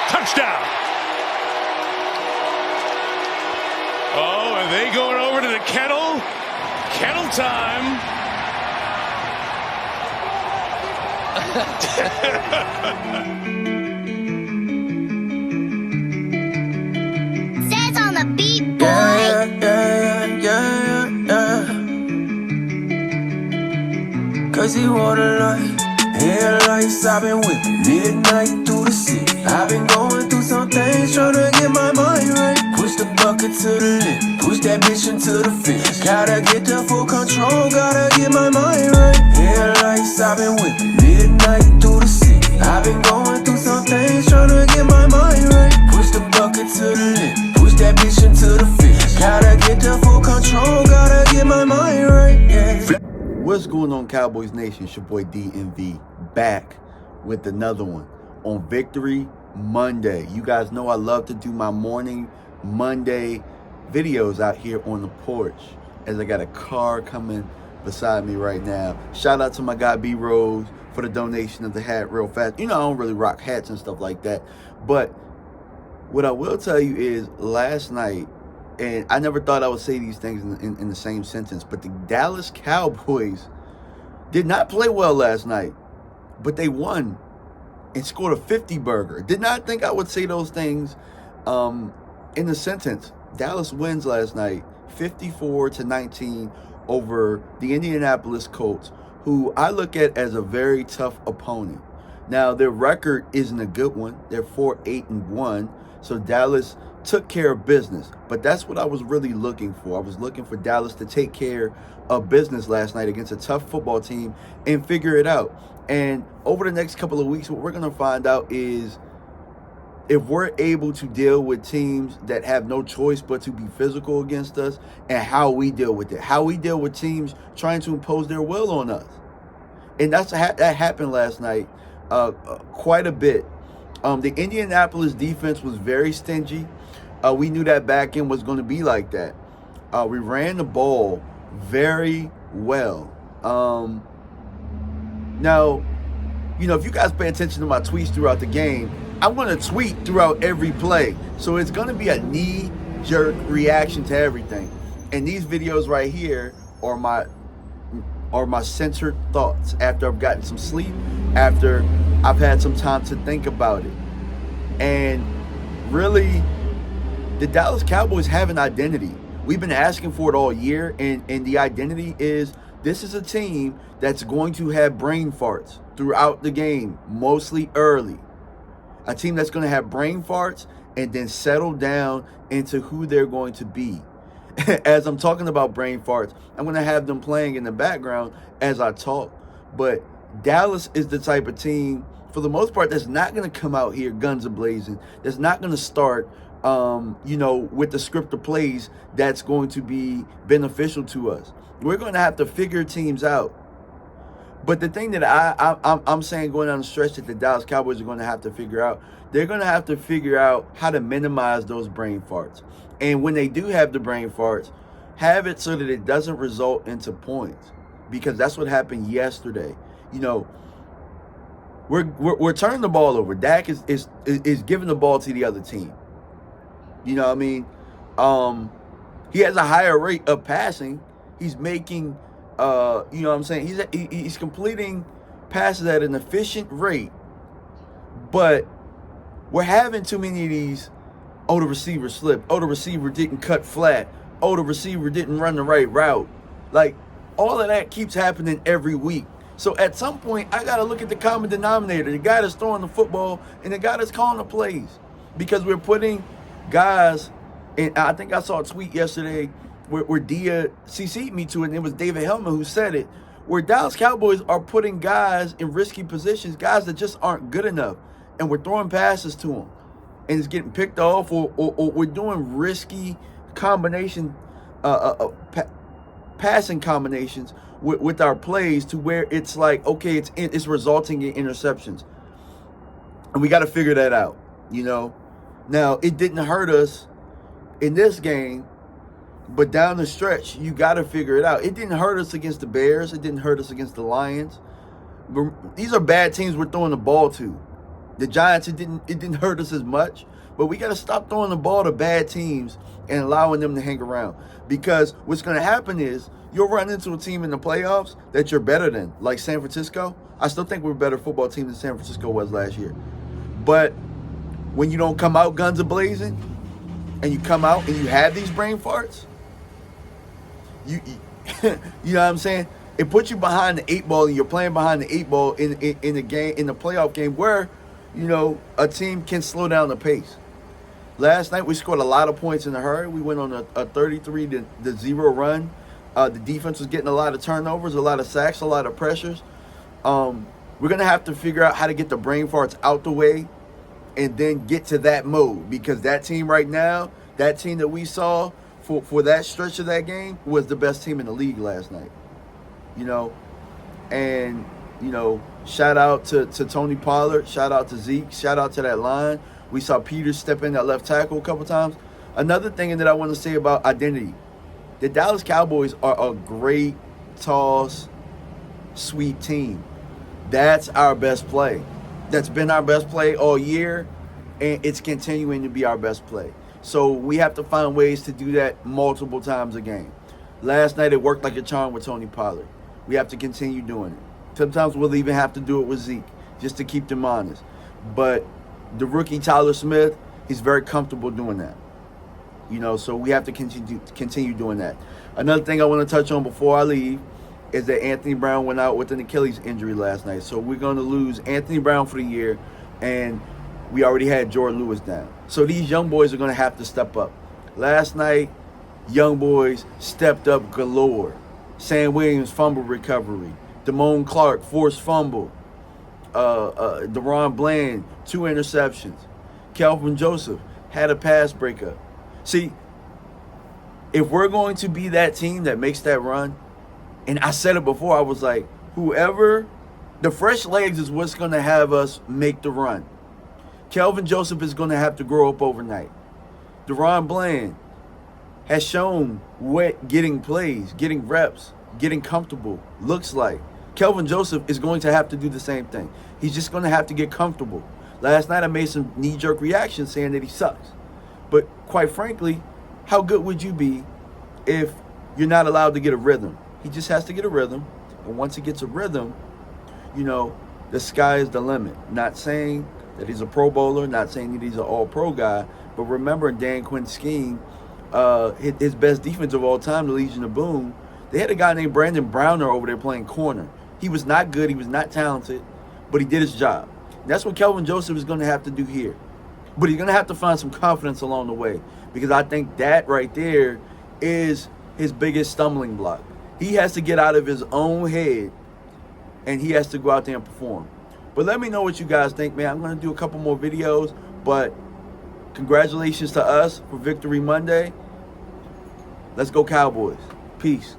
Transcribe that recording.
Touchdown. Oh, and they going over to the kennel. Kennel time. Says on the beat, boy. Yeah. Cause he wanna light. Headlights, I've been whipping midnight through the city. I've been going through some things, trying to get my mind right. Push the bucket to the lip, push that bitch into the fence. Gotta get the full control, gotta get my mind right. Headlights, I've been whipping midnight through the city. I've been going through some things, trying to get my mind right. Push the bucket to the lip, push that bitch into the fence. Gotta get the full control, gotta get my mind right. Yeah. What's going on, Cowboys Nation? It's your boy DMV back with another one on Victory Monday. You guys know I love to do my morning Monday videos out here on the porch as I got a car coming beside me right now. Shout out to my guy B Rose for the donation of the hat real fast. You know, I don't really rock hats and stuff like that, but what I will tell you is last night, and I never thought I would say these things in the same sentence, but the Dallas Cowboys did not play well last night, but they won and scored a 50 burger. Did not think I would say those things in the sentence. Dallas wins last night 54-19 over the Indianapolis Colts, who I look at as a very tough opponent. Now, their record isn't a good one. They're 4-8-1, so Dallas took care of business, but that's what I was really looking for. I was looking for Dallas to take care of business last night against a tough football team and figure it out. And over the next couple of weeks, what we're going to find out is if we're able to deal with teams that have no choice but to be physical against us, and how we deal with it, how we deal with teams trying to impose their will on us. And that happened last night quite a bit. The Indianapolis defense was very stingy. We knew that back end was going to be like that. We ran the ball very well. Now, you know, if you guys pay attention to my tweets throughout the game, I'm going to tweet throughout every play. So it's going to be a knee-jerk reaction to everything. And these videos right here are my centered thoughts after I've gotten some sleep, after I've had some time to think about it. And really, the Dallas Cowboys have an identity. We've been asking for it all year, and the identity is this is a team that's going to have brain farts throughout the game, mostly early. A team that's going to have brain farts and then settle down into who they're going to be. As I'm talking about brain farts, I'm going to have them playing in the background as I talk. But Dallas is the type of team, for the most part, that's not going to come out here guns a-blazing. That's not going to start with the script of plays that's going to be beneficial to us. We're going to have to figure teams out. But the thing that I'm saying going down the stretch that the Dallas Cowboys are going to have to figure out, they're going to have to figure out how to minimize those brain farts. And when they do have the brain farts, have it so that it doesn't result into points. Because that's what happened yesterday. You know, we're turning the ball over. Dak is giving the ball to the other team. You know what I mean? He has a higher rate of passing. He's making, you know what I'm saying? He's completing passes at an efficient rate. But we're having too many of these, oh, the receiver slipped. Oh, the receiver didn't cut flat. Oh, the receiver didn't run the right route. Like, all of that keeps happening every week. So at some point, I got to look at the common denominator, the guy that's throwing the football and the guy that's calling the plays. Because we're putting guys, and I think I saw a tweet yesterday where Dia CC'd me to it, and it was David Helman who said it, where Dallas Cowboys are putting guys in risky positions, guys that just aren't good enough, and we're throwing passes to them, and it's getting picked off, or we're doing risky combination, passing combinations with our plays to where it's like, okay, it's resulting in interceptions, and we got to figure that out, you know. Now, it didn't hurt us in this game, but down the stretch, you got to figure it out. It didn't hurt us against the Bears. It didn't hurt us against the Lions. These are bad teams we're throwing the ball to. The Giants, it didn't hurt us as much, but we got to stop throwing the ball to bad teams and allowing them to hang around. Because what's going to happen is you'll run into a team in the playoffs that you're better than, like San Francisco. I still think we're a better football team than San Francisco was last year. But when you don't come out guns a-blazing and you come out and you have these brain farts, you know what I'm saying? It puts you behind the 8 ball, and you're playing behind the 8 ball in the game, in the playoff game, where a team can slow down the pace. Last night we scored a lot of points in a hurry. We went on a 33-0 run. The defense was getting a lot of turnovers, a lot of sacks, a lot of pressures. We're gonna have to figure out how to get the brain farts out the way, and then get to that mode, because that team right now, that team that we saw for that stretch of that game, was the best team in the league last night. And shout out to Tony Pollard, shout out to Zeke, shout out to that line. We saw Peters step in at left tackle a couple times. Another thing that I want to say about identity, the Dallas Cowboys are a great toss, sweet team. That's our best play. That's been our best play all year, and it's continuing to be our best play. So we have to find ways to do that multiple times a game. Last night it worked like a charm with Tony Pollard. We have to continue doing it. Sometimes we'll even have to do it with Zeke, just to keep them honest. But the rookie Tyler Smith, he's very comfortable doing that. So we have to continue doing that. Another thing I want to touch on before I leave is that Anthony Brown went out with an Achilles injury last night. So we're going to lose Anthony Brown for the year, and we already had Jordan Lewis down. So these young boys are going to have to step up. Last night, young boys stepped up galore. Sam Williams, fumble recovery. Damone Clark, forced fumble. Deron Bland, 2 interceptions. Kelvin Joseph had a pass breakup. See, if we're going to be that team that makes that run, and I said it before, I was like, whoever, the fresh legs is what's going to have us make the run. Kelvin Joseph is going to have to grow up overnight. Deron Bland has shown what getting plays, getting reps, getting comfortable looks like. Kelvin Joseph is going to have to do the same thing. He's just going to have to get comfortable. Last night I made some knee-jerk reactions saying that he sucks. But quite frankly, how good would you be if you're not allowed to get a rhythm? He just has to get a rhythm. And once he gets a rhythm, the sky is the limit. Not saying that he's a Pro Bowler, not saying that he's an all-pro guy, but remember in Dan Quinn's scheme, his best defense of all time, the Legion of Boom, they had a guy named Brandon Browner over there playing corner. He was not good, he was not talented, but he did his job. And that's what Kelvin Joseph is going to have to do here. But he's going to have to find some confidence along the way, because I think that right there is his biggest stumbling block. He has to get out of his own head, and he has to go out there and perform. But let me know what you guys think, man. I'm going to do a couple more videos, but congratulations to us for Victory Monday. Let's go Cowboys. Peace.